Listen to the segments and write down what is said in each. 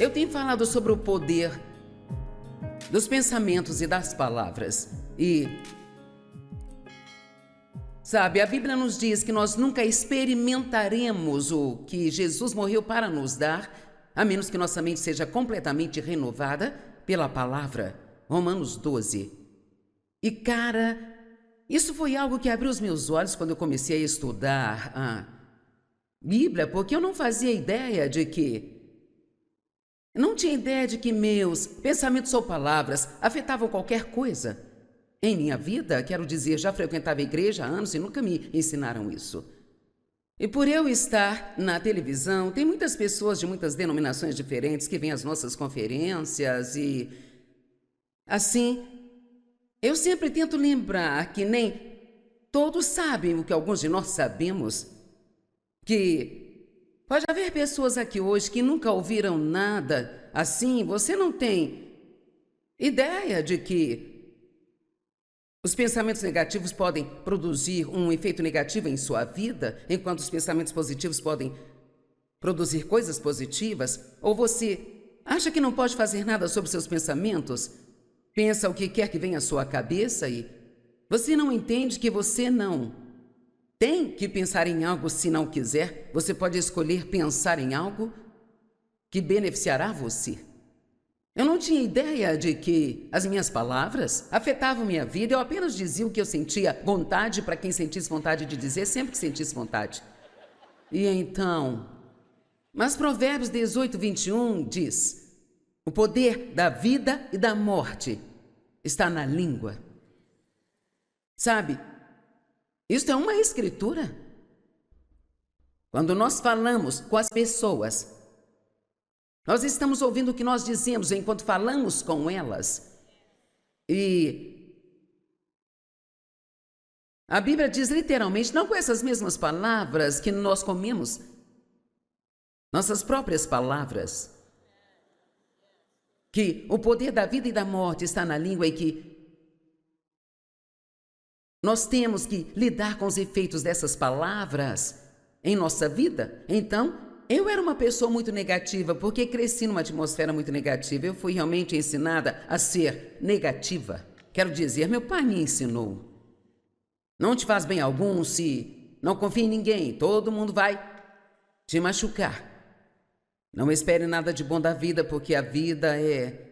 Eu tenho falado sobre o poder dos pensamentos e das palavras. E, sabe, a Bíblia nos diz que nós nunca experimentaremos o que Jesus morreu para nos dar, a menos que nossa mente seja completamente renovada pela palavra. Romanos 12. E, cara, isso foi algo que abriu os meus olhos quando eu comecei a estudar a Bíblia, porque eu não fazia ideia de que não tinha ideia de que meus pensamentos ou palavras afetavam qualquer coisa em minha vida. Quero dizer, já frequentava a igreja há anos e nunca me ensinaram isso. E por eu estar na televisão, tem muitas pessoas de muitas denominações diferentes que vêm às nossas conferências e, assim, eu sempre tento lembrar que nem todos sabem o que alguns de nós sabemos, que pode haver pessoas aqui hoje que nunca ouviram nada assim. Você não tem ideia de que os pensamentos negativos podem produzir um efeito negativo em sua vida, enquanto os pensamentos positivos podem produzir coisas positivas? Ou você acha que não pode fazer nada sobre seus pensamentos? Pensa o que quer que venha à sua cabeça e você não entende que você não tem que pensar em algo se não quiser. Você pode escolher pensar em algo que beneficiará você. Eu não tinha ideia de que as minhas palavras afetavam minha vida. Eu apenas dizia o que eu sentia vontade para quem sentisse vontade de dizer, sempre que sentisse vontade. E então, mas Provérbios 18, 21 diz: o poder da vida e da morte está na língua. Sabe, isso é uma escritura. Quando nós falamos com as pessoas, nós estamos ouvindo o que nós dizemos enquanto falamos com elas. E a Bíblia diz literalmente, não com essas mesmas palavras, que nós comemos nossas próprias palavras, que o poder da vida e da morte está na língua e que nós temos que lidar com os efeitos dessas palavras em nossa vida. Então, eu era uma pessoa muito negativa, porque cresci numa atmosfera muito negativa. Eu fui realmente ensinada a ser negativa. Quero dizer, meu pai me ensinou. Não te faz bem algum se não confia em ninguém. Todo mundo vai te machucar. Não espere nada de bom da vida, porque a vida é,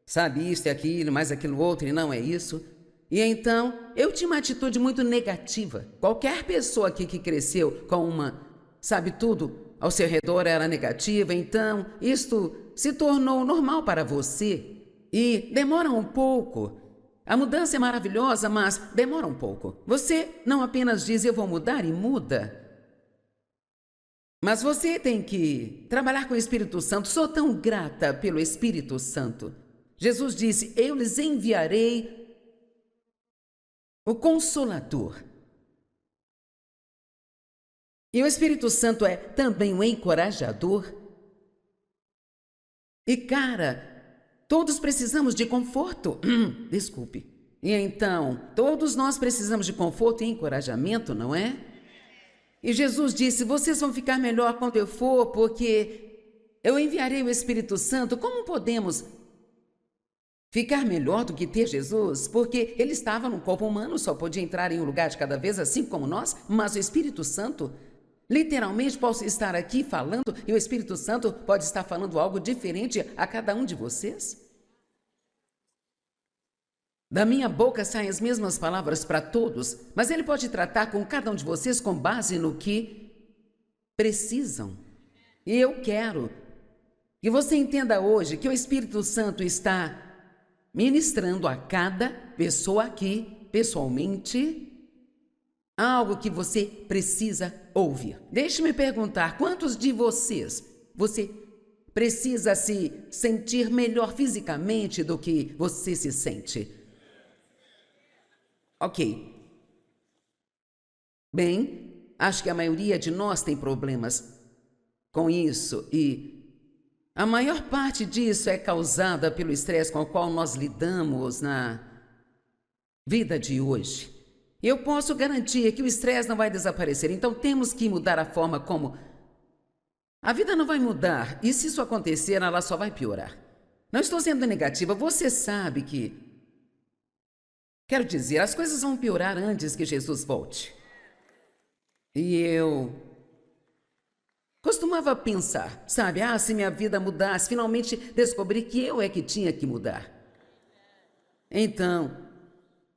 sabe, isso e aquilo, mais aquilo outro, e não é isso. E então, eu tinha uma atitude muito negativa. Qualquer pessoa aqui que cresceu com uma, sabe, tudo ao seu redor era negativa, então isto se tornou normal para você. E demora um pouco. A mudança é maravilhosa, mas demora um pouco. Você não apenas diz, eu vou mudar e muda. Mas você tem que trabalhar com o Espírito Santo. Sou tão grata pelo Espírito Santo. Jesus disse, eu lhes enviarei o Consolador. E o Espírito Santo é também um encorajador. E, cara, todos precisamos de conforto. Desculpe. E então, todos nós precisamos de conforto e encorajamento, não é? E Jesus disse, vocês vão ficar melhor quando eu for, porque eu enviarei o Espírito Santo. Como podemos ficar melhor do que ter Jesus? Porque ele estava no corpo humano, só podia entrar em um lugar de cada vez, assim como nós, mas o Espírito Santo, literalmente, posso estar aqui falando e o Espírito Santo pode estar falando algo diferente a cada um de vocês. Da minha boca saem as mesmas palavras para todos, mas ele pode tratar com cada um de vocês com base no que precisam. E eu quero que você entenda hoje que o Espírito Santo está ministrando a cada pessoa aqui, pessoalmente, algo que você precisa ouvir. Deixe-me perguntar, quantos de vocês, você precisa se sentir melhor fisicamente do que você se sente? Ok. Bem, acho que a maioria de nós tem problemas com isso e a maior parte disso é causada pelo estresse com o qual nós lidamos na vida de hoje. Eu posso garantir que o estresse não vai desaparecer, então temos que mudar a forma como A vida não vai mudar, e se isso acontecer, ela só vai piorar. Não estou sendo negativa, você sabe que... Quero dizer, as coisas vão piorar antes que Jesus volte. E eu costumava pensar, sabe, se minha vida mudasse, finalmente descobri que eu é que tinha que mudar. Então,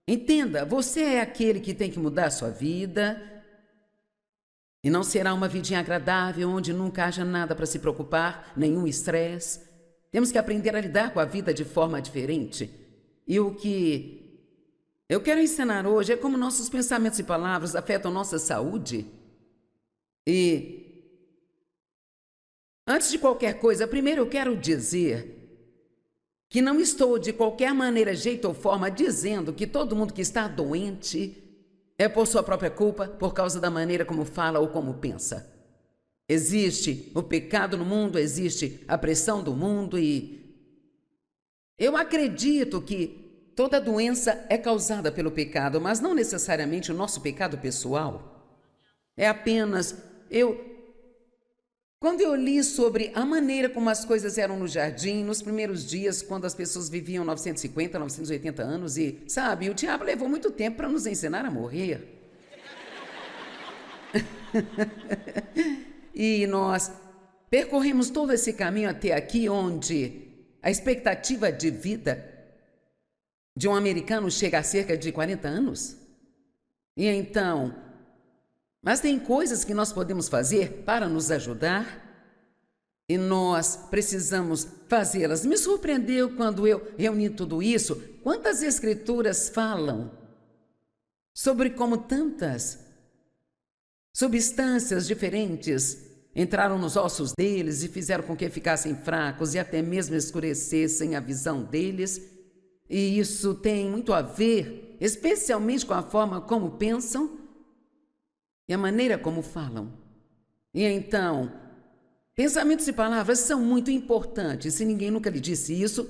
entenda, você é aquele que tem que mudar a sua vida, e não será uma vidinha agradável, onde nunca haja nada para se preocupar, nenhum estresse. Temos que aprender a lidar com a vida de forma diferente. E o que eu quero ensinar hoje é como nossos pensamentos e palavras afetam nossa saúde. E, antes de qualquer coisa, primeiro eu quero dizer que não estou de qualquer maneira, jeito ou forma dizendo que todo mundo que está doente é por sua própria culpa, por causa da maneira como fala ou como pensa. Existe o pecado no mundo, existe a pressão do mundo e eu acredito que toda doença é causada pelo pecado, mas não necessariamente o nosso pecado pessoal. É apenas quando eu li sobre a maneira como as coisas eram no jardim, nos primeiros dias, quando as pessoas viviam 950, 980 anos e, sabe, o diabo levou muito tempo para nos ensinar a morrer. E nós percorremos todo esse caminho até aqui, onde a expectativa de vida de um americano chega a cerca de 40 anos. E então, mas tem coisas que nós podemos fazer para nos ajudar e nós precisamos fazê-las. Me surpreendeu quando eu reuni tudo isso, quantas escrituras falam sobre como tantas substâncias diferentes entraram nos ossos deles e fizeram com que ficassem fracos e até mesmo escurecessem a visão deles. E isso tem muito a ver, especialmente com a forma como pensam e a maneira como falam. E então, pensamentos e palavras são muito importantes. Se ninguém nunca lhe disse isso,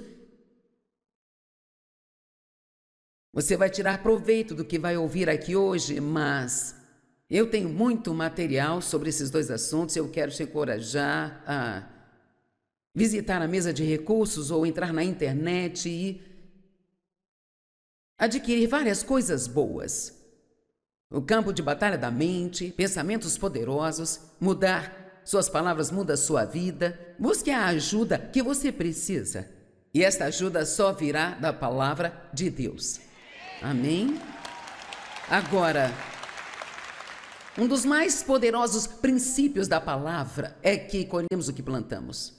você vai tirar proveito do que vai ouvir aqui hoje, mas eu tenho muito material sobre esses dois assuntos. Eu quero te encorajar a visitar a mesa de recursos ou entrar na internet e adquirir várias coisas boas. O campo de batalha da mente, pensamentos poderosos, mudar suas palavras muda a sua vida. Busque a ajuda que você precisa. E esta ajuda só virá da palavra de Deus. Amém? Agora, um dos mais poderosos princípios da palavra é que colhemos o que plantamos.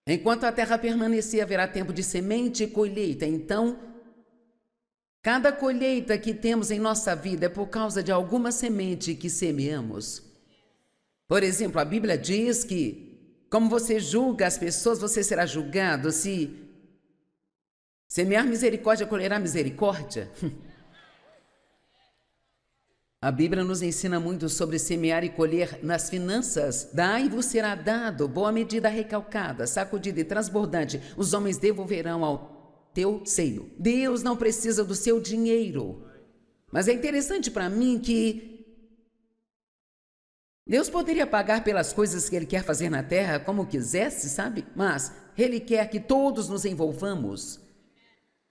Enquanto a terra permanecer, haverá tempo de semente e colheita. Então, cada colheita que temos em nossa vida é por causa de alguma semente que semeamos. Por exemplo, a Bíblia diz que, como você julga as pessoas, você será julgado. Se semear misericórdia, colherá misericórdia. A Bíblia nos ensina muito sobre semear e colher nas finanças. Dai e vos será dado, boa medida recalcada, sacudida e transbordante, os homens devolverão ao teu seio. Deus não precisa do seu dinheiro. Mas é interessante para mim que Deus poderia pagar pelas coisas que Ele quer fazer na terra como quisesse, sabe? Mas Ele quer que todos nos envolvamos.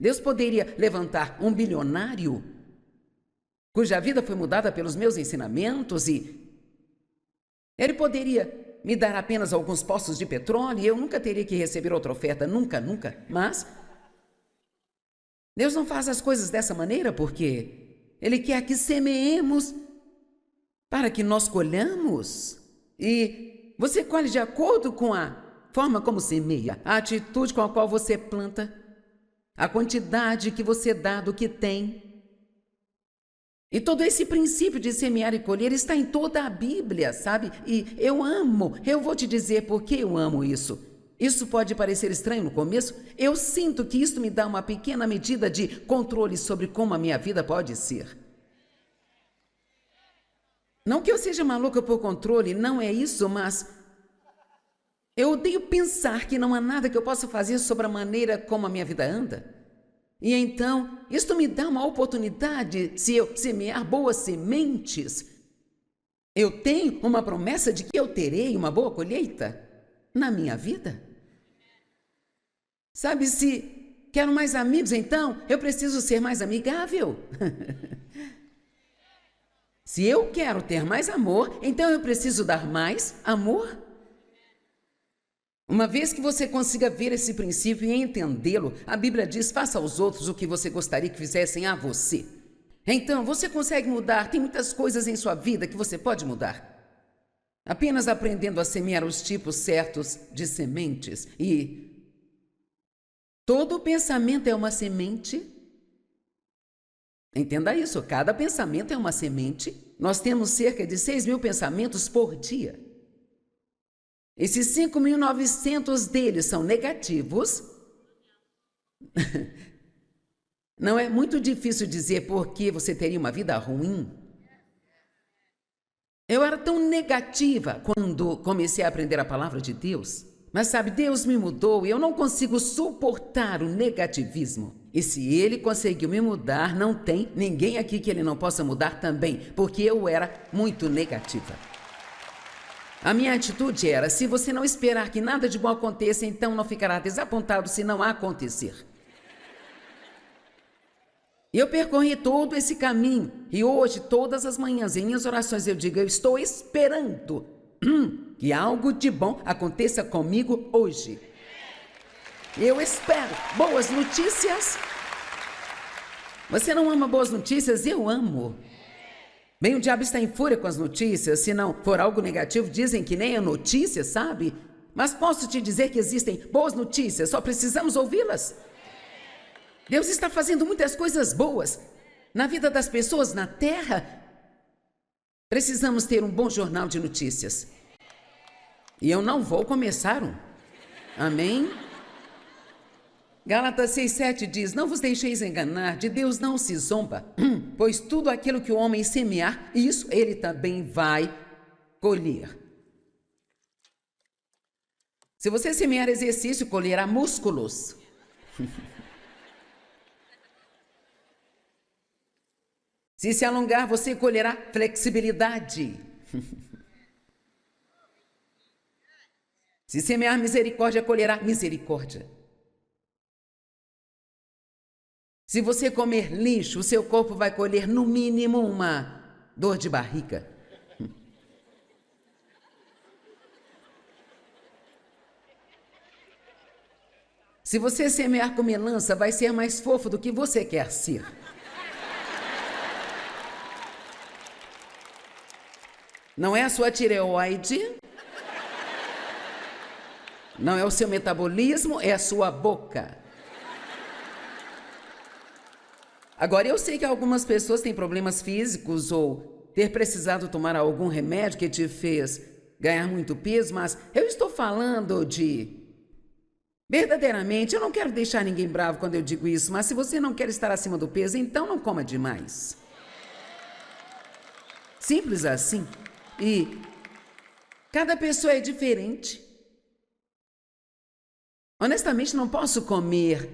Deus poderia levantar um bilionário cuja vida foi mudada pelos meus ensinamentos e Ele poderia me dar apenas alguns poços de petróleo e eu nunca teria que receber outra oferta, nunca. Mas Deus não faz as coisas dessa maneira porque Ele quer que semeemos para que nós colhamos. E você colhe de acordo com a forma como semeia, a atitude com a qual você planta, a quantidade que você dá do que tem. E todo esse princípio de semear e colher está em toda a Bíblia, sabe? E eu vou te dizer por que eu amo isso. Isso pode parecer estranho no começo. Eu sinto que isso me dá uma pequena medida de controle sobre como a minha vida pode ser. Não que eu seja maluca por controle, não é isso, mas eu odeio pensar que não há nada que eu possa fazer sobre a maneira como a minha vida anda. E então, isto me dá uma oportunidade, se eu semear boas sementes, Eu tenho uma promessa de que eu terei uma boa colheita na minha vida. Sabe, se quero mais amigos, então eu preciso ser mais amigável. Se eu quero ter mais amor, então eu preciso dar mais amor. Uma vez que você consiga ver esse princípio e entendê-lo, a Bíblia diz: faça aos outros o que você gostaria que fizessem a você. Então, você consegue mudar, tem muitas coisas em sua vida que você pode mudar. Apenas aprendendo a semear os tipos certos de sementes. E todo pensamento é uma semente. Entenda isso, cada pensamento é uma semente. Nós temos cerca de 6.000 pensamentos por dia. Esses 5.900 deles são negativos. Não é muito difícil dizer por que você teria uma vida ruim. Eu era tão negativa quando comecei a aprender a palavra de Deus. Mas sabe, Deus me mudou e eu não consigo suportar o negativismo. E se Ele conseguiu me mudar, não tem ninguém aqui que Ele não possa mudar também, porque eu era muito negativa. A minha atitude era: se você não esperar que nada de bom aconteça, então não ficará desapontado se não acontecer. E eu percorri todo esse caminho, e hoje, todas as manhãs, em minhas orações, eu digo: eu estou esperando que algo de bom aconteça comigo hoje. Eu espero boas notícias. Você não ama boas notícias? Eu amo. Bem, o diabo está em fúria com as notícias. Se não for algo negativo, dizem que nem é notícia, sabe? Mas posso te dizer que existem boas notícias, só precisamos ouvi-las. Deus está fazendo muitas coisas boas na vida das pessoas na terra. Precisamos ter um bom jornal de notícias. E eu não vou começar um. Amém? Gálatas 6,7 diz: não vos deixeis enganar, de Deus não se zomba, pois tudo aquilo que o homem semear, isso ele também vai colher. Se você semear exercício, colherá músculos. Se alongar, você colherá flexibilidade. Se semear misericórdia, colherá misericórdia. Se você comer lixo, o seu corpo vai colher no mínimo uma dor de barriga. Se você semear com melança, vai ser mais fofo do que você quer ser. Não é a sua tireoide, não é o seu metabolismo, é a sua boca. Agora, eu sei que algumas pessoas têm problemas físicos ou ter precisado tomar algum remédio que te fez ganhar muito peso, mas eu estou falando de... Verdadeiramente, eu não quero deixar ninguém bravo quando eu digo isso, mas se você não quer estar acima do peso, então não coma demais. Simples assim. E cada pessoa é diferente. Honestamente, não posso comer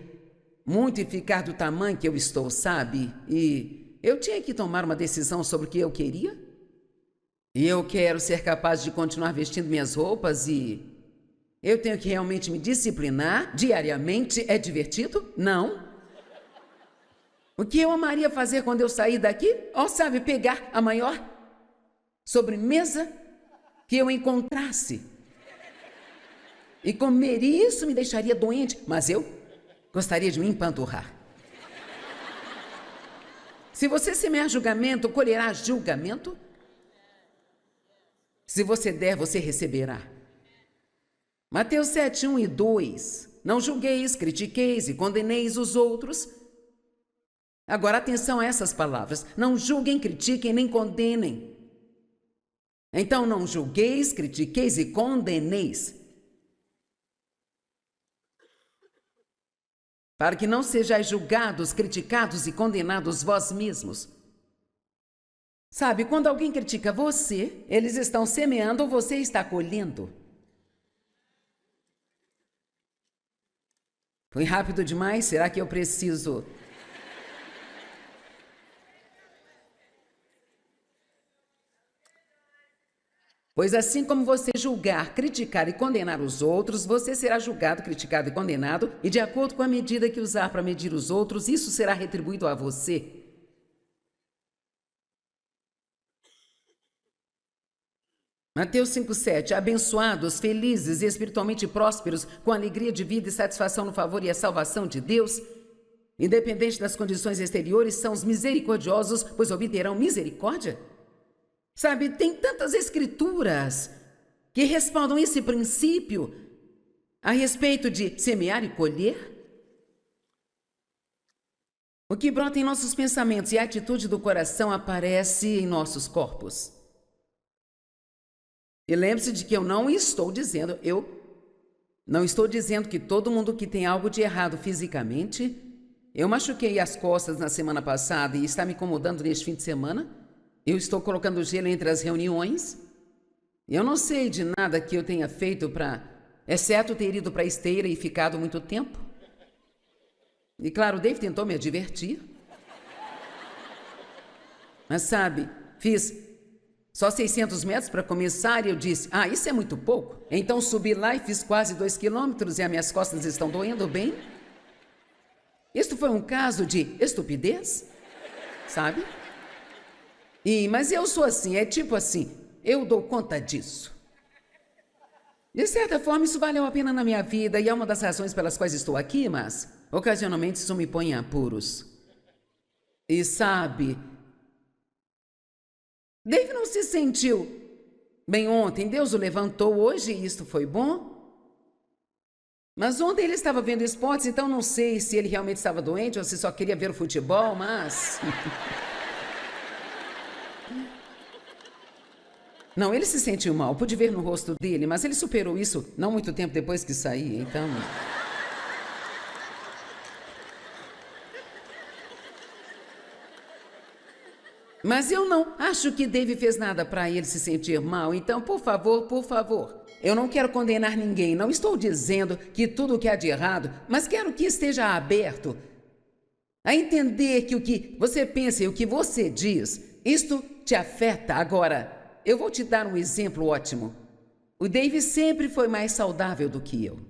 muito e ficar do tamanho que eu estou, sabe? E eu tinha que tomar uma decisão sobre o que eu queria. E eu quero ser capaz de continuar vestindo minhas roupas e eu tenho que realmente me disciplinar diariamente. É divertido? Não. O que eu amaria fazer quando eu sair daqui? Sabe, pegar a maior sobremesa que eu encontrasse e comer isso me deixaria doente, mas eu gostaria de me empanturrar. Se você semear julgamento, colherá julgamento. Se você der, você receberá. Mateus 7, 1 e 2. Não julgueis, critiqueis e condeneis os outros. Agora, atenção a essas palavras. Não julguem, critiquem nem condenem. Então, não julgueis, critiqueis e condeneis, para que não sejais julgados, criticados e condenados vós mesmos. Sabe, quando alguém critica você, eles estão semeando ou você está colhendo. Foi rápido demais? Será que eu preciso... Pois assim como você julgar, criticar e condenar os outros, você será julgado, criticado e condenado, e de acordo com a medida que usar para medir os outros, isso será retribuído a você. Mateus 5,7. Abençoados, felizes e espiritualmente prósperos, com alegria de vida e satisfação no favor e a salvação de Deus, independente das condições exteriores, são os misericordiosos, pois obterão misericórdia. Sabe, tem tantas escrituras que respaldam esse princípio a respeito de semear e colher. O que brota em nossos pensamentos e a atitude do coração aparece em nossos corpos. E lembre-se de que eu não estou dizendo que todo mundo que tem algo de errado fisicamente. Eu machuquei as costas na semana passada e está me incomodando neste fim de semana. Eu estou colocando gelo entre as reuniões. Eu não sei de nada que eu tenha feito exceto ter ido para a esteira e ficado muito tempo. E claro, o Dave tentou me advertir. Mas sabe, fiz só 600 metros para começar e eu disse, isso é muito pouco. Então subi lá e fiz quase 2 quilômetros e as minhas costas estão doendo bem. Isto foi um caso de estupidez, sabe? Mas eu sou assim, é tipo assim, eu dou conta disso. De certa forma, isso valeu a pena na minha vida e é uma das razões pelas quais estou aqui, mas ocasionalmente isso me põe em apuros. E sabe, Dave não se sentiu bem ontem, Deus o levantou hoje e isto foi bom. Mas ontem ele estava vendo esportes, então não sei se ele realmente estava doente ou se só queria ver o futebol, mas... Não, ele se sentiu mal, pude ver no rosto dele, mas ele superou isso não muito tempo depois que saí, então... Mas eu não acho que Dave fez nada para ele se sentir mal, então, por favor, eu não quero condenar ninguém, não estou dizendo que tudo o que há de errado, mas quero que esteja aberto a entender que o que você pensa e o que você diz, isto te afeta. Agora, eu vou te dar um exemplo ótimo. O Dave sempre foi mais saudável do que eu.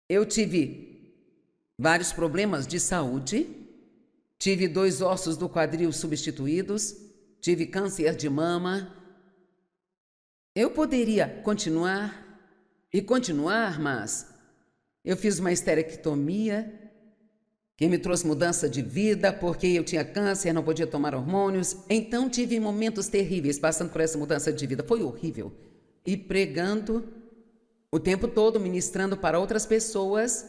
Eu tive vários problemas de saúde, tive 2 ossos do quadril substituídos, tive câncer de mama. Eu poderia continuar, mas eu fiz uma esterectomia que me trouxe mudança de vida porque eu tinha câncer, não podia tomar hormônios. Então tive momentos terríveis passando por essa mudança de vida. Foi horrível. E pregando o tempo todo, ministrando para outras pessoas.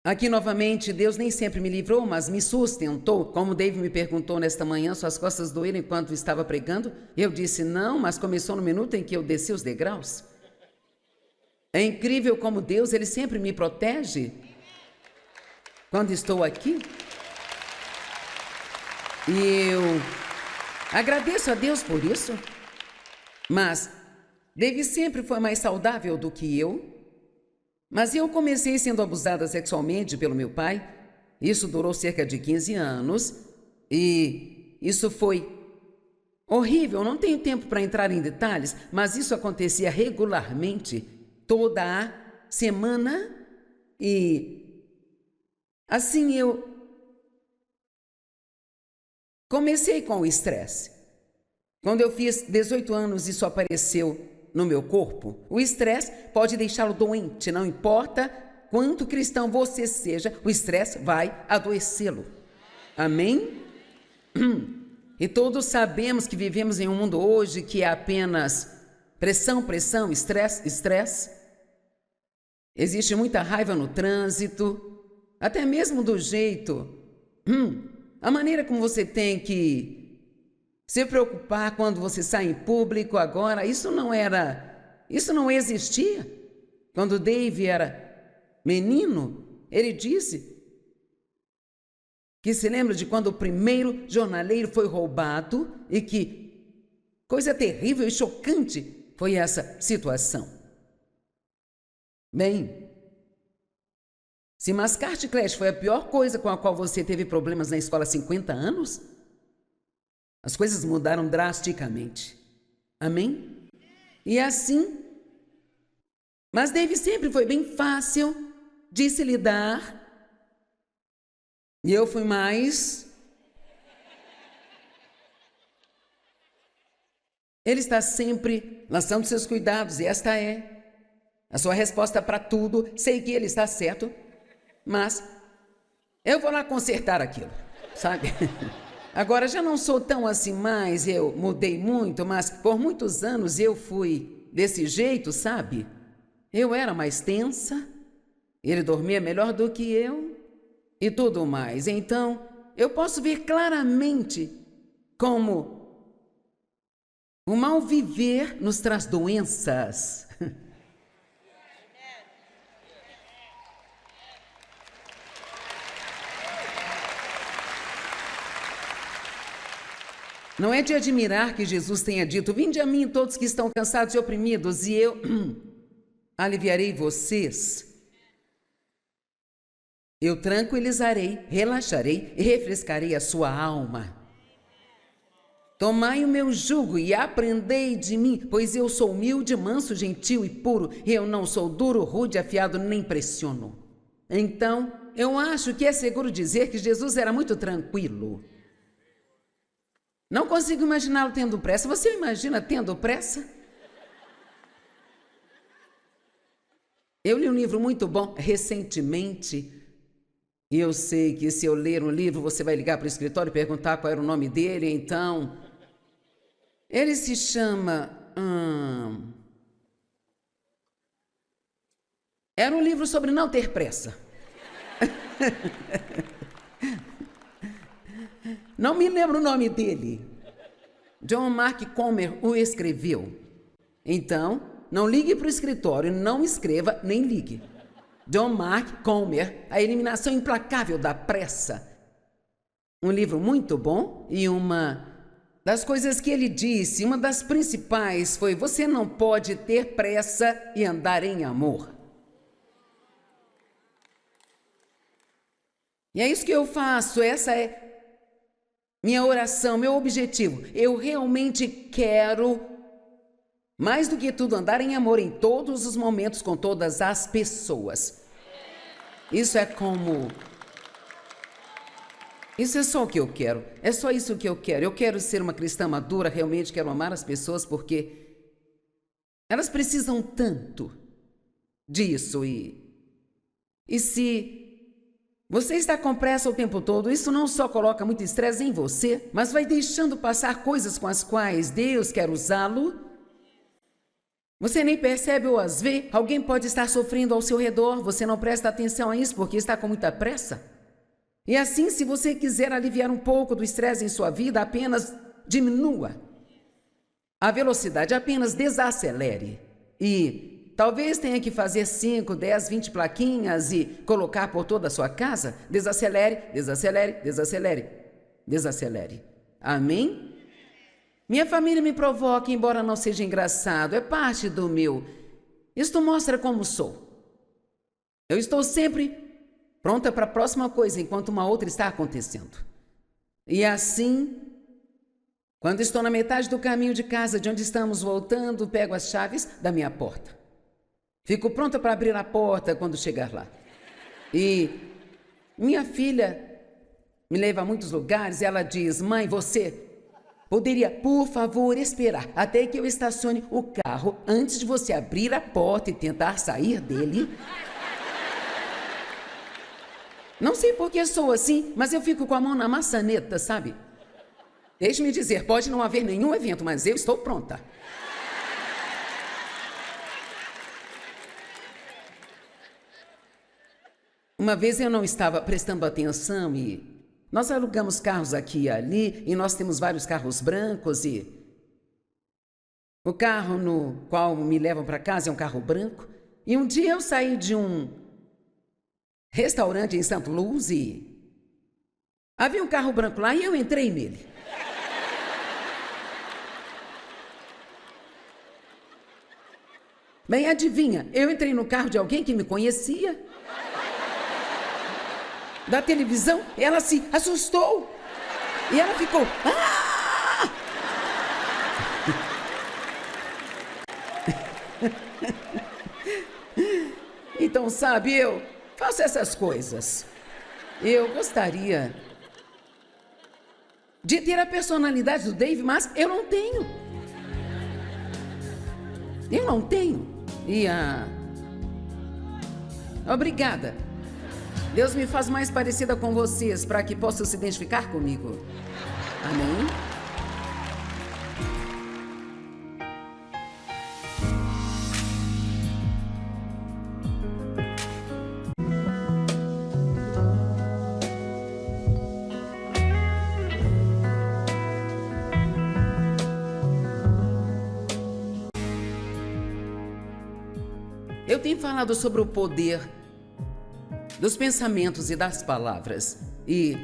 Aqui novamente, Deus nem sempre me livrou, mas me sustentou. Como Dave me perguntou nesta manhã, suas costas doeram enquanto estava pregando? Eu disse não, mas começou no minuto em que eu desci os degraus. É incrível como Deus, Ele sempre me protege quando estou aqui. E eu agradeço a Deus por isso. Mas Dave sempre foi mais saudável do que eu. Mas eu comecei sendo abusada sexualmente pelo meu pai. Isso durou cerca de 15 anos. E isso foi horrível. Não tenho tempo para entrar em detalhes, mas isso acontecia regularmente, toda a semana. E assim eu comecei com o estresse. Quando eu fiz 18 anos, isso apareceu no meu corpo. O estresse pode deixá-lo doente, não importa quanto cristão você seja, o estresse vai adoecê-lo. Amém? E todos sabemos que vivemos em um mundo hoje que é apenas pressão, estresse. Existe muita raiva no trânsito, até mesmo do jeito, a maneira como você tem que se preocupar quando você sai em público agora, isso não existia. Quando Dave era menino, ele disse que se lembra de quando o primeiro jornaleiro foi roubado e que coisa terrível e chocante foi essa situação. Bem, se mascar chiclete foi a pior coisa com a qual você teve problemas na escola há 50 anos, as coisas mudaram drasticamente. Amém? E assim, mas David sempre foi bem fácil de se lidar. E eu fui mais. Ele está sempre lançando seus cuidados, e esta é a sua resposta para tudo. Sei que ele está certo, mas eu vou lá consertar aquilo, sabe? Agora, já não sou tão assim mais, eu mudei muito, mas por muitos anos eu fui desse jeito, sabe? Eu era mais tensa, ele dormia melhor do que eu e tudo mais. Então, eu posso ver claramente como o mal viver nos traz doenças. Não é de admirar que Jesus tenha dito: vinde a mim todos que estão cansados e oprimidos, e eu aliviarei vocês. Eu tranquilizarei, relaxarei e refrescarei a sua alma. Tomai o meu jugo e aprendei de mim, pois eu sou humilde, manso, gentil e puro. Eu não sou duro, rude, afiado, nem pressiono. Então, eu acho que é seguro dizer que Jesus era muito tranquilo. Não consigo imaginá-lo tendo pressa. Você imagina tendo pressa? Eu li um livro muito bom recentemente. E eu sei que se eu ler um livro, você vai ligar para o escritório e perguntar qual era o nome dele. Então, ele se chama... Era um livro sobre não ter pressa. Não me lembro o nome dele. John Mark Comer o escreveu. Então, não ligue para o escritório, não escreva, nem ligue. John Mark Comer, A Eliminação Implacável da Pressa. Um livro muito bom, e uma das coisas que ele disse, uma das principais foi: você não pode ter pressa e andar em amor. E é isso que eu faço, essa é minha oração, meu objetivo. Eu realmente quero, mais do que tudo, andar em amor em todos os momentos, com todas as pessoas. Isso é só o que eu quero. É só isso que eu quero. Eu quero ser uma cristã madura, realmente quero amar as pessoas, porque elas precisam tanto disso. E se você está com pressa o tempo todo, isso não só coloca muito estresse em você, mas vai deixando passar coisas com as quais Deus quer usá-lo. Você nem percebe ou as vê. Alguém pode estar sofrendo ao seu redor, você não presta atenção a isso porque está com muita pressa. E assim, se você quiser aliviar um pouco do estresse em sua vida, apenas diminua a velocidade, apenas desacelere. E talvez tenha que fazer 5, 10, 20 plaquinhas e colocar por toda a sua casa. Desacelere, desacelere, desacelere, desacelere. Amém? Minha família me provoca, embora não seja engraçado. É parte do meu. Isto mostra como sou. Eu estou sempre pronta para a próxima coisa, enquanto uma outra está acontecendo. E assim, quando estou na metade do caminho de casa, de onde estamos voltando, pego as chaves da minha porta. Fico pronta para abrir a porta quando chegar lá. E minha filha me leva a muitos lugares e ela diz: mãe, você poderia, por favor, esperar até que eu estacione o carro antes de você abrir a porta e tentar sair dele? Não sei por que sou assim, mas eu fico com a mão na maçaneta, sabe? Deixe-me dizer, pode não haver nenhum evento, mas eu estou pronta. Uma vez eu não estava prestando atenção e nós alugamos carros aqui e ali, e nós temos vários carros brancos, e o carro no qual me levam para casa é um carro branco. E um dia eu saí de um restaurante em Santo Luz e havia um carro branco lá e eu entrei nele. Bem, adivinha, eu entrei no carro de alguém que me conhecia. Da televisão, ela se assustou. E ela ficou... Ah! Então, sabe, eu faço essas coisas. Eu gostaria de ter a personalidade do Dave, mas eu não tenho. Eu não tenho. Obrigada. Deus me faz mais parecida com vocês para que possam se identificar comigo. Amém? Eu tenho falado sobre o poder dos pensamentos e das palavras. E,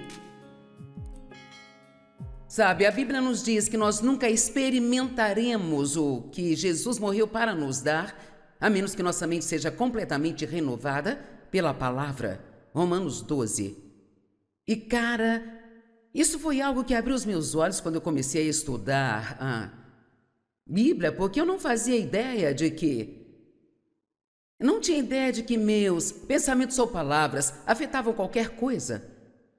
sabe, a Bíblia nos diz que nós nunca experimentaremos o que Jesus morreu para nos dar, a menos que nossa mente seja completamente renovada pela palavra. Romanos 12. E, cara, isso foi algo que abriu os meus olhos quando eu comecei a estudar a Bíblia, porque eu não fazia ideia de que não tinha ideia de que meus pensamentos ou palavras afetavam qualquer coisa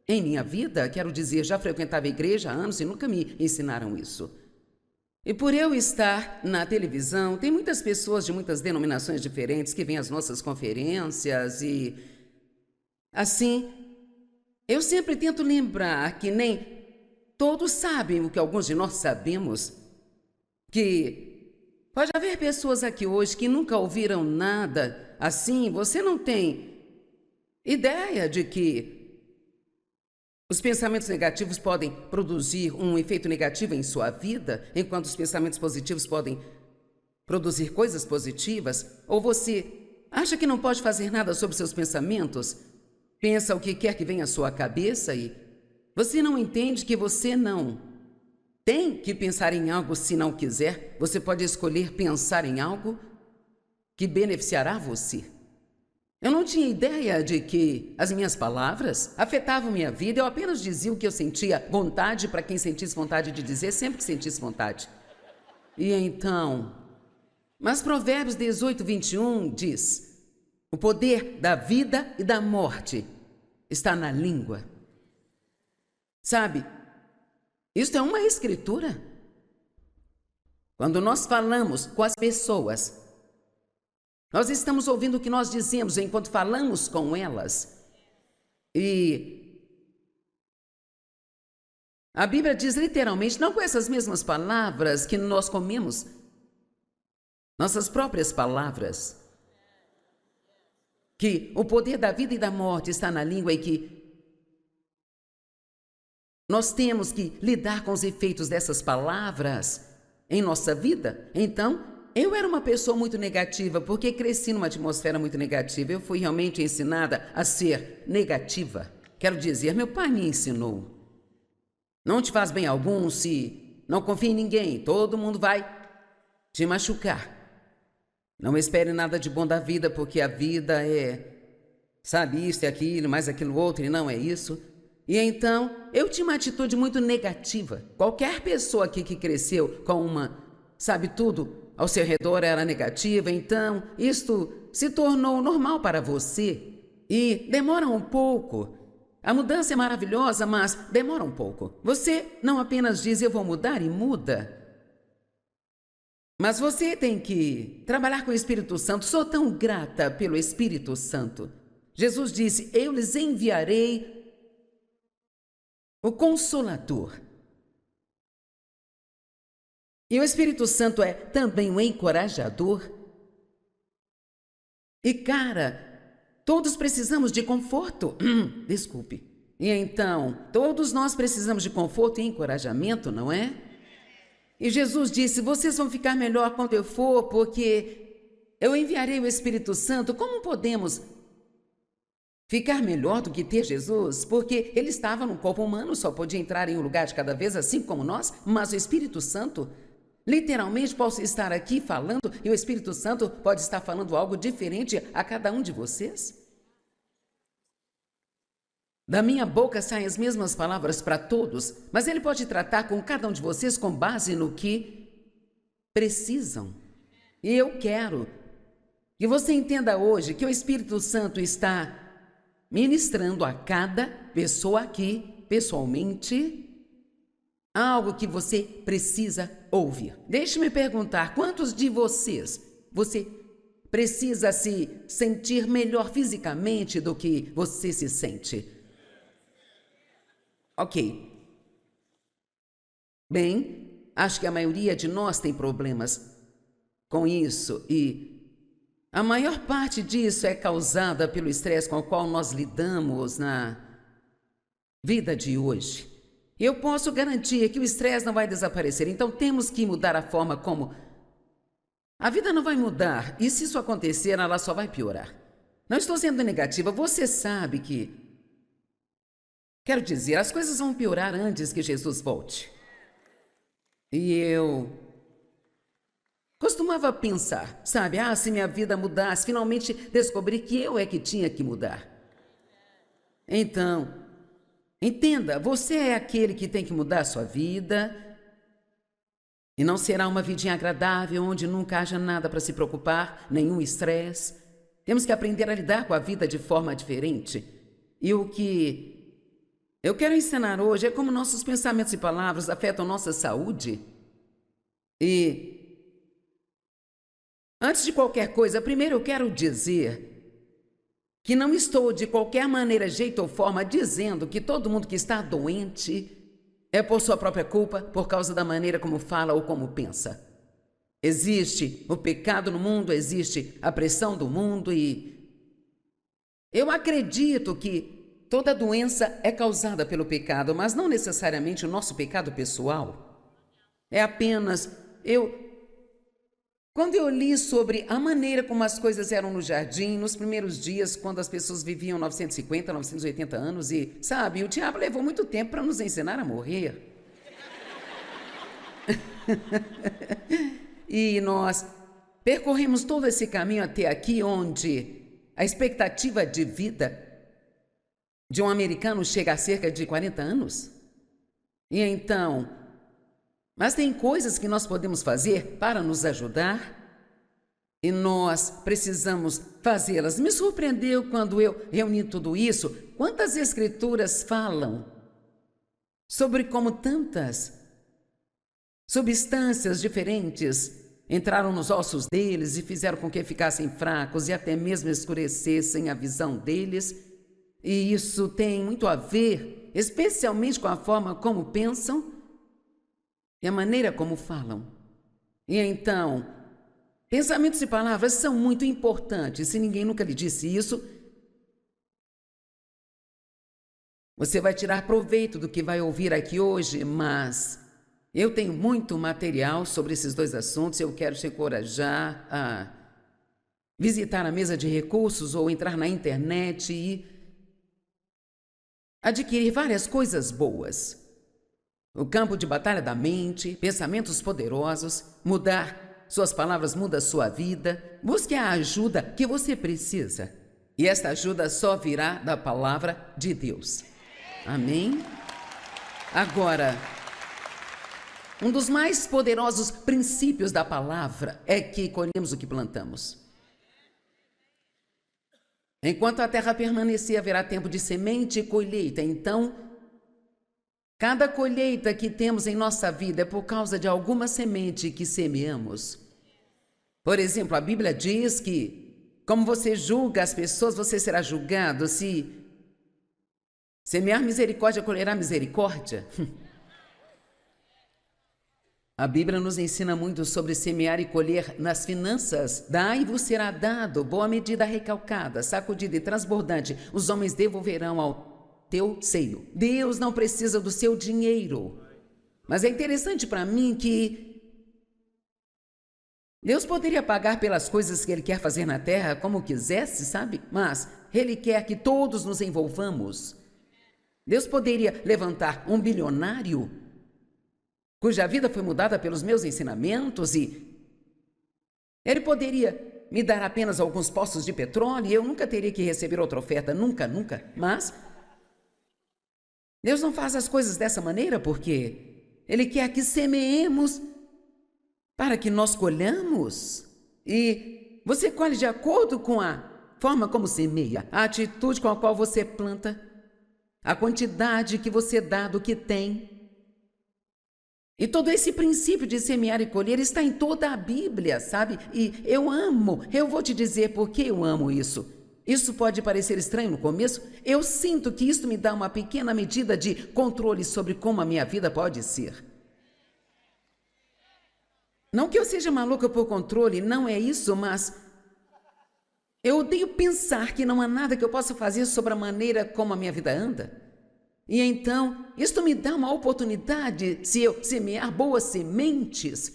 em minha vida. Quero dizer, já frequentava a igreja há anos e nunca me ensinaram isso. E por eu estar na televisão, tem muitas pessoas de muitas denominações diferentes que vêm às nossas conferências e, assim, eu sempre tento lembrar que nem todos sabem o que alguns de nós sabemos, que pode haver pessoas aqui hoje que nunca ouviram nada assim. Você não tem ideia de que os pensamentos negativos podem produzir um efeito negativo em sua vida, enquanto os pensamentos positivos podem produzir coisas positivas? Ou você acha que não pode fazer nada sobre seus pensamentos? Pensa o que quer que venha à sua cabeça e você não entende que você não tem que pensar em algo se não quiser. Você pode escolher pensar em algo que beneficiará você. Eu não tinha ideia de que as minhas palavras afetavam minha vida. Eu apenas dizia o que eu sentia vontade para quem sentisse vontade de dizer, sempre que sentisse vontade. E então, mas Provérbios 18, 21 diz: o poder da vida e da morte está na língua. Sabe, isso é uma escritura. Quando nós falamos com as pessoas, nós estamos ouvindo o que nós dizemos enquanto falamos com elas. E a Bíblia diz literalmente, não com essas mesmas palavras, que nós comemos nossas próprias palavras, que o poder da vida e da morte está na língua e que nós temos que lidar com os efeitos dessas palavras em nossa vida. Então, eu era uma pessoa muito negativa, porque cresci numa atmosfera muito negativa. Eu fui realmente ensinada a ser negativa. Quero dizer, meu pai me ensinou. Não te faz bem algum se não confia em ninguém. Todo mundo vai te machucar. Não espere nada de bom da vida, porque a vida é, sabe, isso e aquilo, mais aquilo outro, e não é isso. E então, eu tinha uma atitude muito negativa. Qualquer pessoa aqui que cresceu com uma, sabe, tudo ao seu redor era negativa, então isto se tornou normal para você. E demora um pouco. A mudança é maravilhosa, mas demora um pouco. Você não apenas diz, eu vou mudar e muda. Mas você tem que trabalhar com o Espírito Santo. Sou tão grata pelo Espírito Santo. Jesus disse, eu lhes enviarei o Consolador. E o Espírito Santo é também um encorajador. E cara, todos precisamos de conforto. Desculpe. E então, todos nós precisamos de conforto e encorajamento, não é? E Jesus disse, vocês vão ficar melhor quando eu for, porque eu enviarei o Espírito Santo. Como podemos ficar melhor do que ter Jesus? Porque ele estava no corpo humano, só podia entrar em um lugar de cada vez, assim como nós, mas o Espírito Santo, literalmente, posso estar aqui falando e o Espírito Santo pode estar falando algo diferente a cada um de vocês. Da minha boca saem as mesmas palavras para todos, mas ele pode tratar com cada um de vocês com base no que precisam. E eu quero que você entenda hoje que o Espírito Santo está ministrando a cada pessoa aqui, pessoalmente, algo que você precisa ouvir. Deixe-me perguntar, quantos de você precisa se sentir melhor fisicamente do que você se sente? Ok. Bem, acho que a maioria de nós tem problemas com isso e a maior parte disso é causada pelo estresse com o qual nós lidamos na vida de hoje. Eu posso garantir que o estresse não vai desaparecer, então temos que mudar a forma como... A vida não vai mudar, e se isso acontecer, ela só vai piorar. Não estou sendo negativa, você sabe que... Quero dizer, as coisas vão piorar antes que Jesus volte. E eu costumava pensar, sabe, se minha vida mudasse, finalmente descobri que eu é que tinha que mudar. Então, entenda, você é aquele que tem que mudar a sua vida e não será uma vidinha agradável onde nunca haja nada para se preocupar, nenhum estresse. Temos que aprender a lidar com a vida de forma diferente. E o que eu quero ensinar hoje é como nossos pensamentos e palavras afetam nossa saúde. E antes de qualquer coisa, primeiro eu quero dizer que não estou de qualquer maneira, jeito ou forma dizendo que todo mundo que está doente é por sua própria culpa, por causa da maneira como fala ou como pensa. Existe o pecado no mundo, existe a pressão do mundo e eu acredito que toda doença é causada pelo pecado, mas não necessariamente o nosso pecado pessoal. É apenas Quando eu li sobre a maneira como as coisas eram no jardim, nos primeiros dias, quando as pessoas viviam 950, 980 anos e, sabe, o diabo levou muito tempo para nos ensinar a morrer. E nós percorremos todo esse caminho até aqui, onde a expectativa de vida de um americano chega a cerca de 40 anos. E então... Mas tem coisas que nós podemos fazer para nos ajudar e nós precisamos fazê-las. Me surpreendeu quando eu reuni tudo isso, quantas escrituras falam sobre como tantas substâncias diferentes entraram nos ossos deles e fizeram com que ficassem fracos e até mesmo escurecessem a visão deles. E isso tem muito a ver, especialmente com a forma como pensam e a maneira como falam. E então, pensamentos e palavras são muito importantes. Se ninguém nunca lhe disse isso, você vai tirar proveito do que vai ouvir aqui hoje, mas eu tenho muito material sobre esses dois assuntos. Eu quero te encorajar a visitar a mesa de recursos ou entrar na internet e adquirir várias coisas boas. O campo de batalha da mente, pensamentos poderosos, mudar suas palavras muda a sua vida. Busque a ajuda que você precisa. E esta ajuda só virá da palavra de Deus. Amém? Agora, um dos mais poderosos princípios da palavra é que colhemos o que plantamos. Enquanto a terra permanecer, haverá tempo de semente e colheita. Então, cada colheita que temos em nossa vida é por causa de alguma semente que semeamos. Por exemplo, a Bíblia diz que, como você julga as pessoas, você será julgado. Se semear misericórdia, colherá misericórdia. A Bíblia nos ensina muito sobre semear e colher nas finanças. Dai e vos será dado, boa medida recalcada, sacudida e transbordante, os homens devolverão ao teu seio. Deus não precisa do seu dinheiro. Mas é interessante para mim que Deus poderia pagar pelas coisas que Ele quer fazer na terra como quisesse, sabe? Mas Ele quer que todos nos envolvamos. Deus poderia levantar um bilionário cuja vida foi mudada pelos meus ensinamentos e Ele poderia me dar apenas alguns poços de petróleo e eu nunca teria que receber outra oferta, nunca. Mas Deus não faz as coisas dessa maneira porque Ele quer que semeemos para que nós colhamos. E você colhe de acordo com a forma como semeia, a atitude com a qual você planta, a quantidade que você dá do que tem. E todo esse princípio de semear e colher está em toda a Bíblia, sabe? E eu vou te dizer por que eu amo isso. Isso pode parecer estranho no começo. Eu sinto que isso me dá uma pequena medida de controle sobre como a minha vida pode ser. Não que eu seja maluca por controle, não é isso, mas eu odeio pensar que não há nada que eu possa fazer sobre a maneira como a minha vida anda. E então, isto me dá uma oportunidade, se eu semear boas sementes,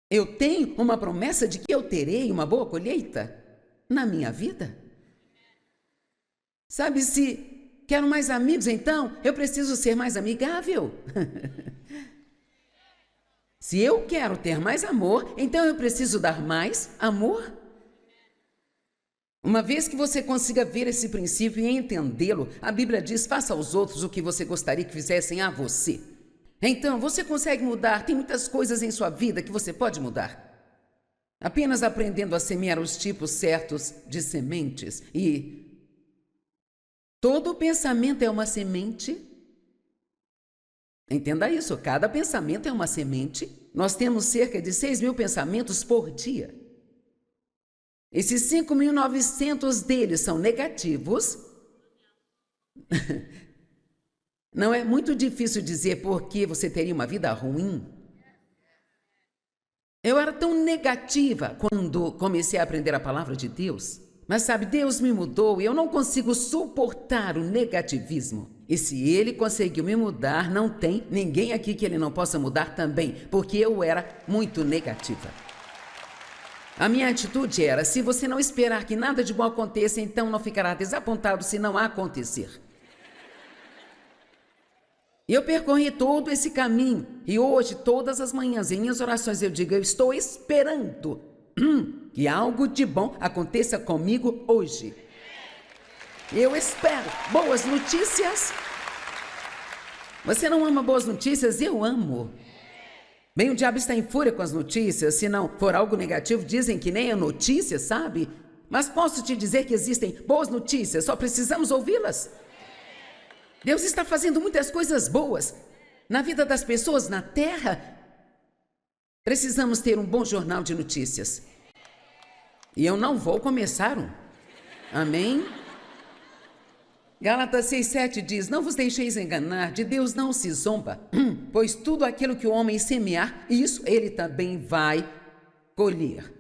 eu tenho uma promessa de que eu terei uma boa colheita na minha vida. Sabe, se quero mais amigos, então eu preciso ser mais amigável. Se eu quero ter mais amor, então eu preciso dar mais amor. Uma vez que você consiga ver esse princípio e entendê-lo, a Bíblia diz: faça aos outros o que você gostaria que fizessem a você. Então, você consegue mudar, tem muitas coisas em sua vida que você pode mudar. Apenas aprendendo a semear os tipos certos de sementes. E todo pensamento é uma semente. Entenda isso, cada pensamento é uma semente. Nós temos cerca de 6.000 pensamentos por dia. Esses 5.900 deles são negativos. Não é muito difícil dizer por que você teria uma vida ruim. Eu era tão negativa quando comecei a aprender a palavra de Deus. Mas sabe, Deus me mudou e eu não consigo suportar o negativismo. E se Ele conseguiu me mudar, não tem ninguém aqui que Ele não possa mudar também, porque eu era muito negativa. A minha atitude era: se você não esperar que nada de bom aconteça, então não ficará desapontado se não acontecer. E eu percorri todo esse caminho, e hoje, todas as manhãs, em minhas orações, eu digo: eu estou esperando que algo de bom aconteça comigo hoje. Eu espero boas notícias. Você não ama boas notícias? Eu amo. Bem, o diabo está em fúria com as notícias. Se não for algo negativo, dizem que nem é notícia, sabe? Mas posso te dizer que existem boas notícias, só precisamos ouvi-las. Deus está fazendo muitas coisas boas na vida das pessoas na terra. Precisamos ter um bom jornal de notícias. E eu não vou começar um. Amém? Gálatas 6,7 diz: não vos deixeis enganar, de Deus não se zomba, pois tudo aquilo que o homem semear, isso ele também vai colher.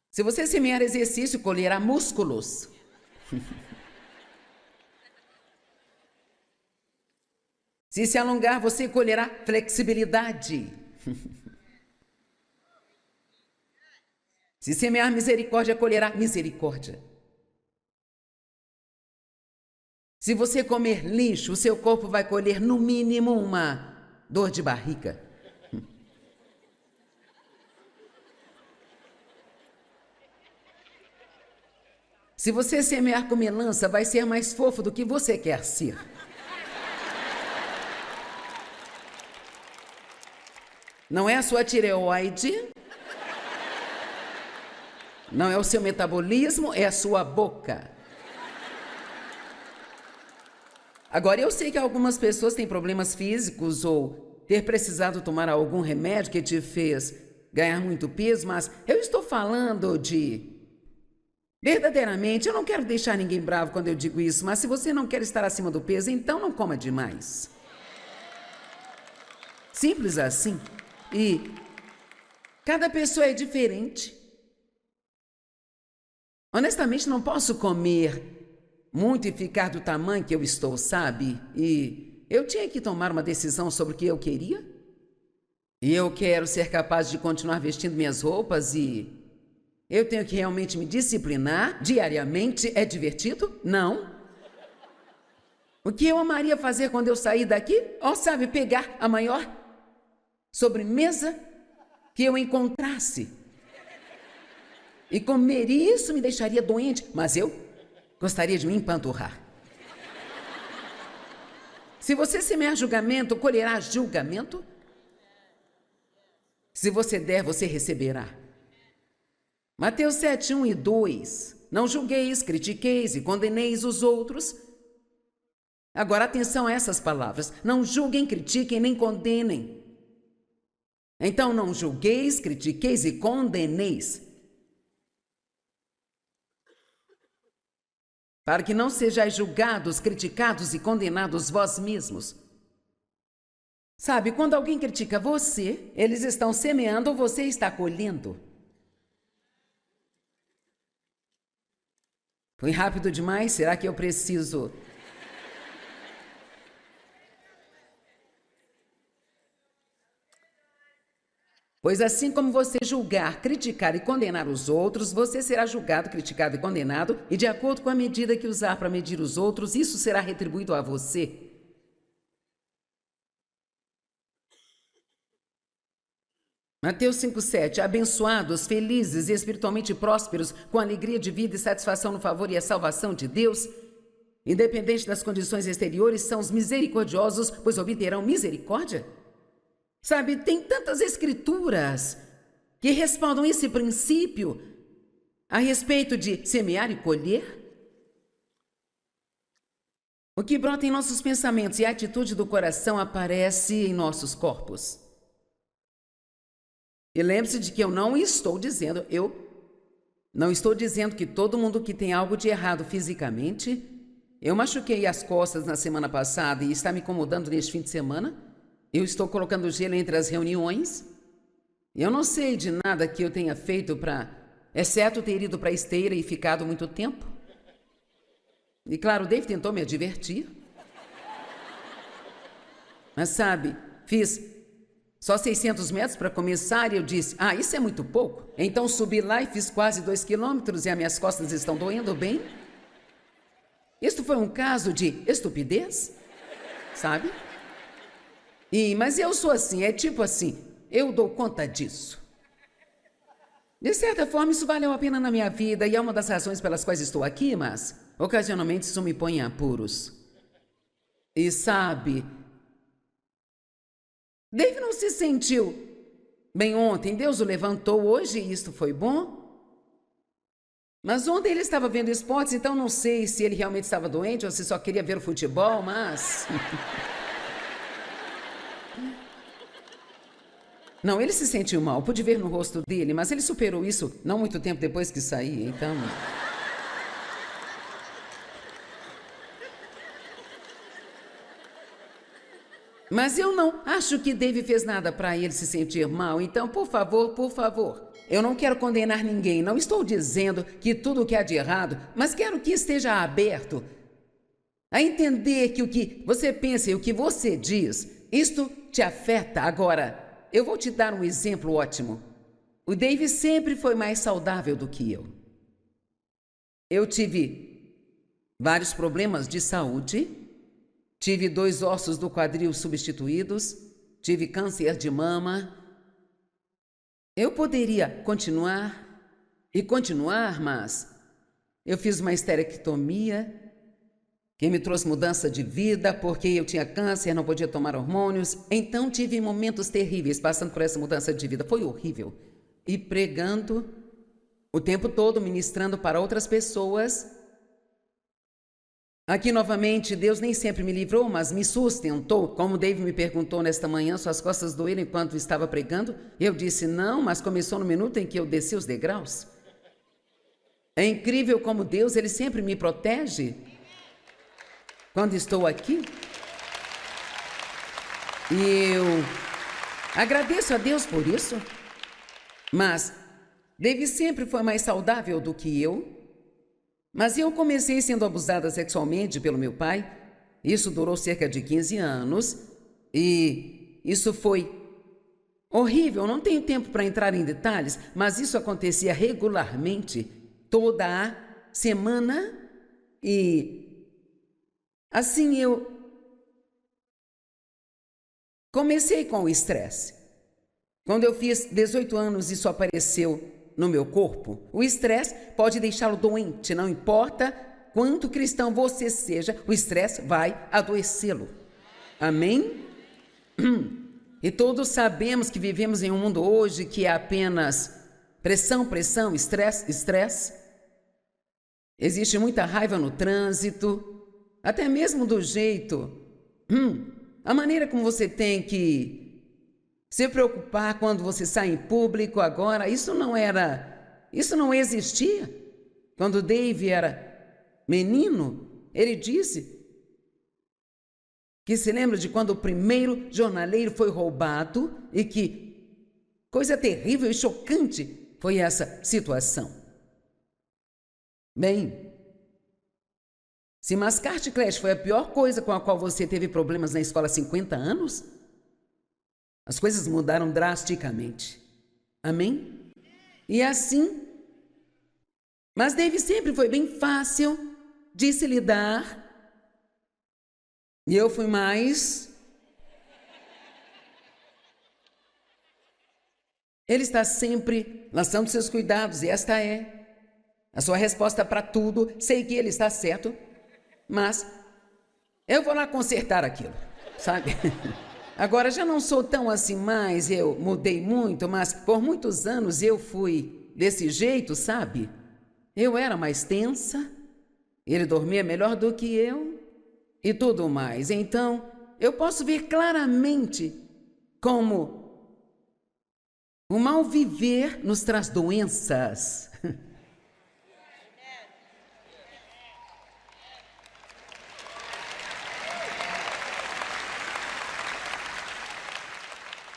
Se você semear exercício, colherá músculos. Se alongar, você colherá flexibilidade. Se semear misericórdia, colherá misericórdia. Se você comer lixo, o seu corpo vai colher no mínimo uma dor de barriga. Se você semear com melancia, vai ser mais fofo do que você quer ser. Não é a sua tireoide, não é o seu metabolismo, é a sua boca. Agora, eu sei que algumas pessoas têm problemas físicos ou ter precisado tomar algum remédio que te fez ganhar muito peso, mas eu estou falando de... Verdadeiramente, eu não quero deixar ninguém bravo quando eu digo isso, mas se você não quer estar acima do peso, então não coma demais. Simples assim. E cada pessoa é diferente. Honestamente, não posso comer muito e ficar do tamanho que eu estou, sabe? E eu tinha que tomar uma decisão sobre o que eu queria. E eu quero ser capaz de continuar vestindo minhas roupas e eu tenho que realmente me disciplinar diariamente. É divertido? Não. O que eu amaria fazer quando eu sair daqui? Sabe, pegar a maior sobremesa que eu encontrasse e comer isso me deixaria doente, mas eu gostaria de me empanturrar. Se você semear julgamento, colherá julgamento. Se você der, você receberá. Mateus 7, 1 e 2. Não julgueis, critiqueis e condeneis os outros. Agora, atenção a essas palavras. Não julguem, critiquem, nem condenem. Então, não julgueis, critiqueis e condeneis, para que não sejais julgados, criticados e condenados vós mesmos. Sabe, quando alguém critica você, eles estão semeando ou você está colhendo. Foi rápido demais? Será que eu preciso? Pois assim como você julgar, criticar e condenar os outros, você será julgado, criticado e condenado, e de acordo com a medida que usar para medir os outros, isso será retribuído a você. Mateus 5,7. Abençoados, felizes e espiritualmente prósperos, com alegria de vida e satisfação no favor e a salvação de Deus, independente das condições exteriores, são os misericordiosos, pois obterão misericórdia. Sabe, tem tantas escrituras que respaldam esse princípio a respeito de semear e colher. O que brota em nossos pensamentos e a atitude do coração aparece em nossos corpos. E lembre-se de que eu não estou dizendo que todo mundo que tem algo de errado fisicamente. Eu machuquei as costas na semana passada e está me incomodando neste fim de semana. Eu estou colocando gelo entre as reuniões. Eu não sei de nada que eu tenha feito exceto ter ido para a esteira e ficado muito tempo. E claro, o Dave tentou me advertir. Mas sabe, fiz só 600 metros para começar e eu disse, isso é muito pouco. Então subi lá e fiz quase 2 quilômetros e as minhas costas estão doendo bem. Isto foi um caso de estupidez, sabe? Mas eu sou assim, é tipo assim, eu dou conta disso. De certa forma, isso valeu a pena na minha vida e é uma das razões pelas quais estou aqui, mas ocasionalmente isso me põe em apuros. E sabe, Dave não se sentiu bem ontem, Deus o levantou hoje e isto foi bom. Mas ontem ele estava vendo esportes, então não sei se ele realmente estava doente ou se só queria ver o futebol, mas... Não, ele se sentiu mal, pude ver no rosto dele, mas ele superou isso não muito tempo depois que saí, então... Mas eu não acho que Dave fez nada para ele se sentir mal, então, por favor, eu não quero condenar ninguém, não estou dizendo que tudo o que há de errado, mas quero que esteja aberto a entender que o que você pensa e o que você diz, isto te afeta. Agora, eu vou te dar um exemplo ótimo. O Dave sempre foi mais saudável do que eu. Eu tive vários problemas de saúde, tive 2 ossos do quadril substituídos, tive câncer de mama. Eu poderia continuar, mas eu fiz uma esterectomia, que me trouxe mudança de vida, porque eu tinha câncer, não podia tomar hormônios. Então tive momentos terríveis passando por essa mudança de vida. Foi horrível. E pregando o tempo todo, ministrando para outras pessoas. Aqui novamente, Deus nem sempre me livrou, mas me sustentou. Como Dave me perguntou nesta manhã, suas costas doeram enquanto estava pregando? Eu disse não, mas começou no minuto em que eu desci os degraus. É incrível como Deus, Ele sempre me protege quando estou aqui. E eu agradeço a Deus por isso. Mas Dave sempre foi mais saudável do que eu. Mas eu comecei sendo abusada sexualmente pelo meu pai. Isso durou cerca de 15 anos. E isso foi horrível. Não tenho tempo para entrar em detalhes, mas isso acontecia regularmente, toda a semana. E assim eu comecei com o estresse. Quando eu fiz 18 anos, isso apareceu no meu corpo. O estresse pode deixá-lo doente, não importa quanto cristão você seja, o estresse vai adoecê-lo. Amém? E todos sabemos que vivemos em um mundo hoje que é apenas pressão, pressão, estresse, estresse. Existe muita raiva no trânsito, até mesmo do jeito, a maneira como você tem que se preocupar quando você sai em público agora, isso não existia. Quando Dave era menino, ele disse que se lembra de quando o primeiro jornaleiro foi roubado e que coisa terrível e chocante foi essa situação. Bem, se mascar chiclete foi a pior coisa com a qual você teve problemas na escola há 50 anos, as coisas mudaram drasticamente. Amém? E assim, mas Dave sempre foi bem fácil de se lidar. E eu fui mais. Ele está sempre lançando seus cuidados, e esta é a sua resposta para tudo. Sei que ele está certo, mas eu vou lá consertar aquilo, sabe? Agora já não sou tão assim mais, eu mudei muito, mas por muitos anos eu fui desse jeito, sabe? Eu era mais tensa, ele dormia melhor do que eu. E tudo mais. Então, eu posso ver claramente como o mal viver nos traz doenças.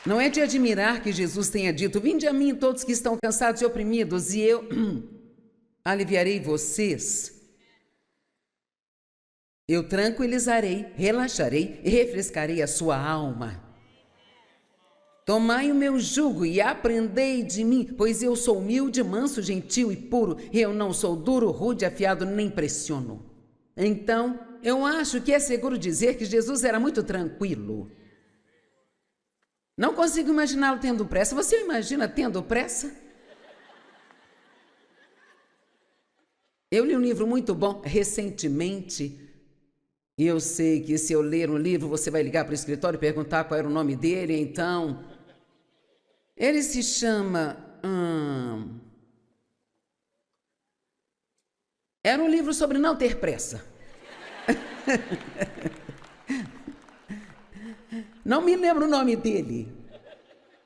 Não é de admirar que Jesus tenha dito: vinde a mim todos que estão cansados e oprimidos, e eu aliviarei vocês. Eu tranquilizarei, relaxarei e refrescarei a sua alma. Tomai o meu jugo e aprendei de mim, pois eu sou humilde, manso, gentil e puro. Eu não sou duro, rude, afiado, nem pressiono. Então, eu acho que é seguro dizer que Jesus era muito tranquilo. Não consigo imaginá-lo tendo pressa. Você imagina tendo pressa? Eu li um livro muito bom recentemente. E eu sei que se eu ler um livro, você vai ligar para o escritório e perguntar qual era o nome dele, então... Ele se chama... Era um livro sobre não ter pressa. Não me lembro o nome dele.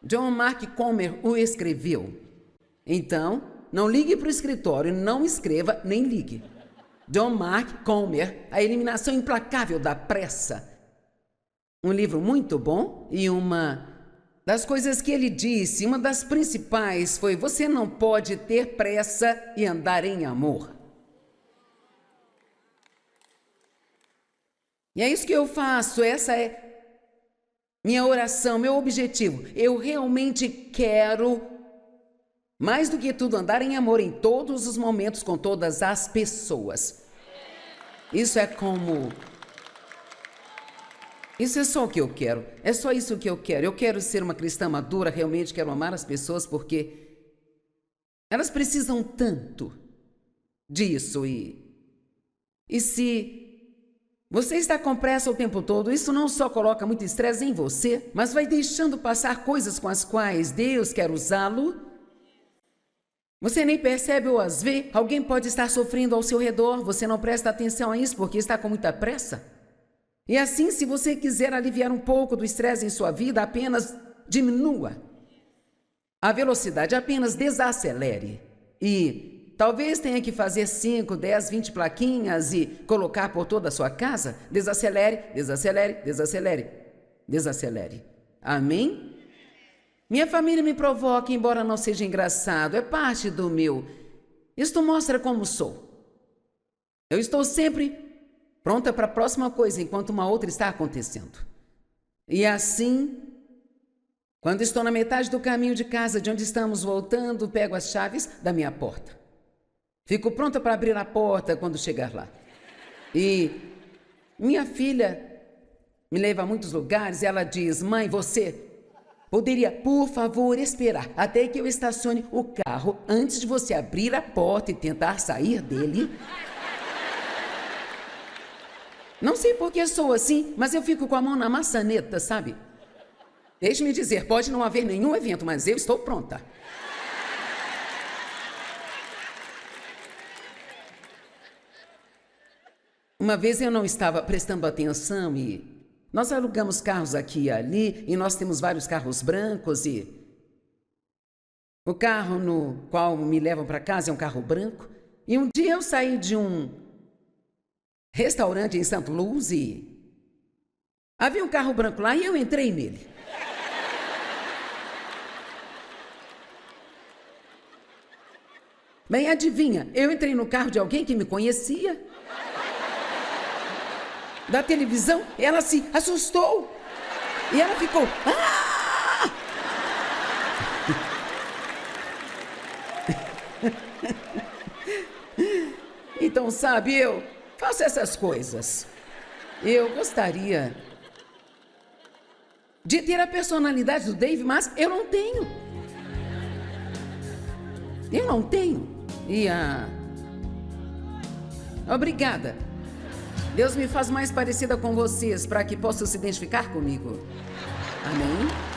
John Mark Comer o escreveu. Então, não ligue para o escritório, não escreva, nem ligue. John Mark Comer, A Eliminação Implacável da Pressa. Um livro muito bom, e uma das coisas que ele disse, uma das principais foi: você não pode ter pressa e andar em amor. E é isso que eu faço, essa é minha oração, meu objetivo. Eu realmente quero, mais do que tudo, andar em amor em todos os momentos com todas as pessoas. Isso é só o que eu quero. É só isso que eu quero. Eu quero ser uma cristã madura, realmente quero amar as pessoas porque elas precisam tanto disso. E se você está com pressa o tempo todo, isso não só coloca muito estresse em você, mas vai deixando passar coisas com as quais Deus quer usá-lo. Você nem percebe ou as vê. Alguém pode estar sofrendo ao seu redor, você não presta atenção a isso porque está com muita pressa. E assim, se você quiser aliviar um pouco do estresse em sua vida, apenas diminua a velocidade, apenas desacelere. E talvez tenha que fazer 5, 10, 20 plaquinhas e colocar por toda a sua casa. Desacelere, desacelere, desacelere, desacelere. Amém? Minha família me provoca, embora não seja engraçado, é parte do meu. Isto mostra como sou. Eu estou sempre pronta para a próxima coisa, enquanto uma outra está acontecendo. E assim, quando estou na metade do caminho de casa, de onde estamos voltando, pego as chaves da minha porta. Fico pronta para abrir a porta quando chegar lá. E minha filha me leva a muitos lugares e ela diz: mãe, você poderia, por favor, esperar até que eu estacione o carro antes de você abrir a porta e tentar sair dele? Não sei por que sou assim, mas eu fico com a mão na maçaneta, sabe? Deixe-me dizer, pode não haver nenhum evento, mas eu estou pronta. Uma vez eu não estava prestando atenção e nós alugamos carros aqui e ali e nós temos vários carros brancos e o carro no qual me levam para casa é um carro branco. E um dia eu saí de um restaurante em Santo Luz e havia um carro branco lá e eu entrei nele. Bem, adivinha, eu entrei no carro de alguém que me conhecia. Da televisão, ela se assustou. E ela ficou... Ah! Então, sabe, eu faço essas coisas. Eu gostaria de ter a personalidade do Dave, mas eu não tenho. Eu não tenho. E Obrigada. Deus me faz mais parecida com vocês para que possam se identificar comigo. Amém?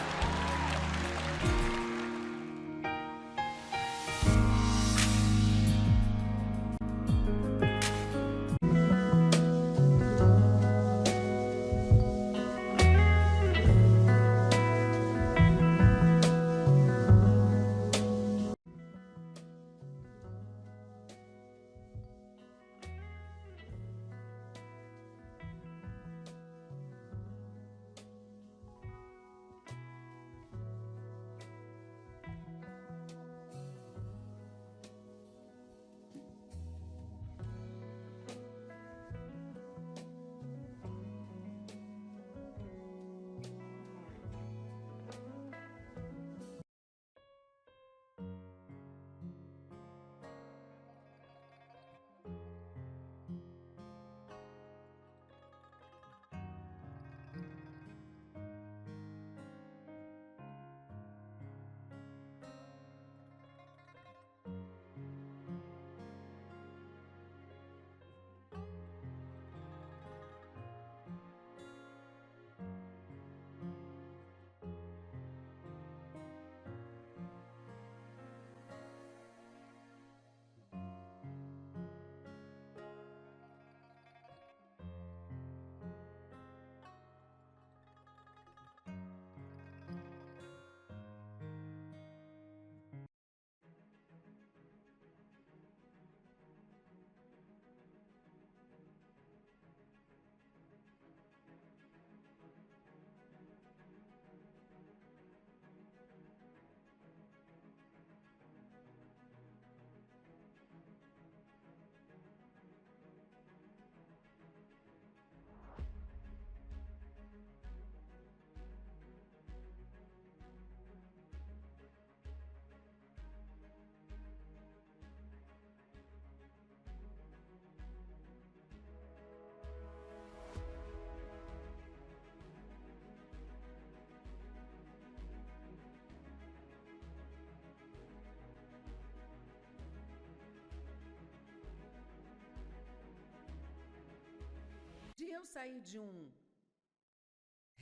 Eu saí de um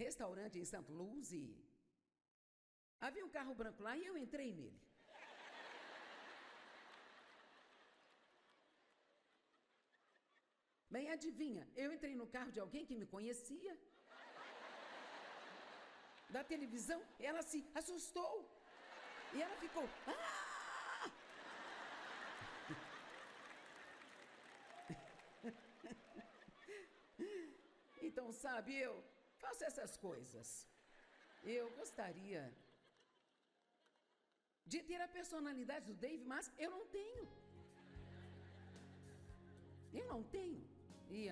restaurante em Santo Luz e havia um carro branco lá e eu entrei nele. Bem, adivinha, eu entrei no carro de alguém que me conhecia. Da televisão, ela se assustou. E ela ficou... Ah! Então, sabe, eu faço essas coisas. Eu gostaria de ter a personalidade do Dave, mas eu não tenho. Eu não tenho. E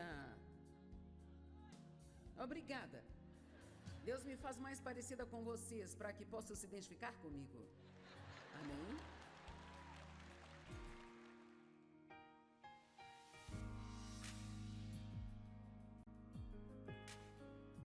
Obrigada. Deus me faz mais parecida com vocês para que possam se identificar comigo. Amém?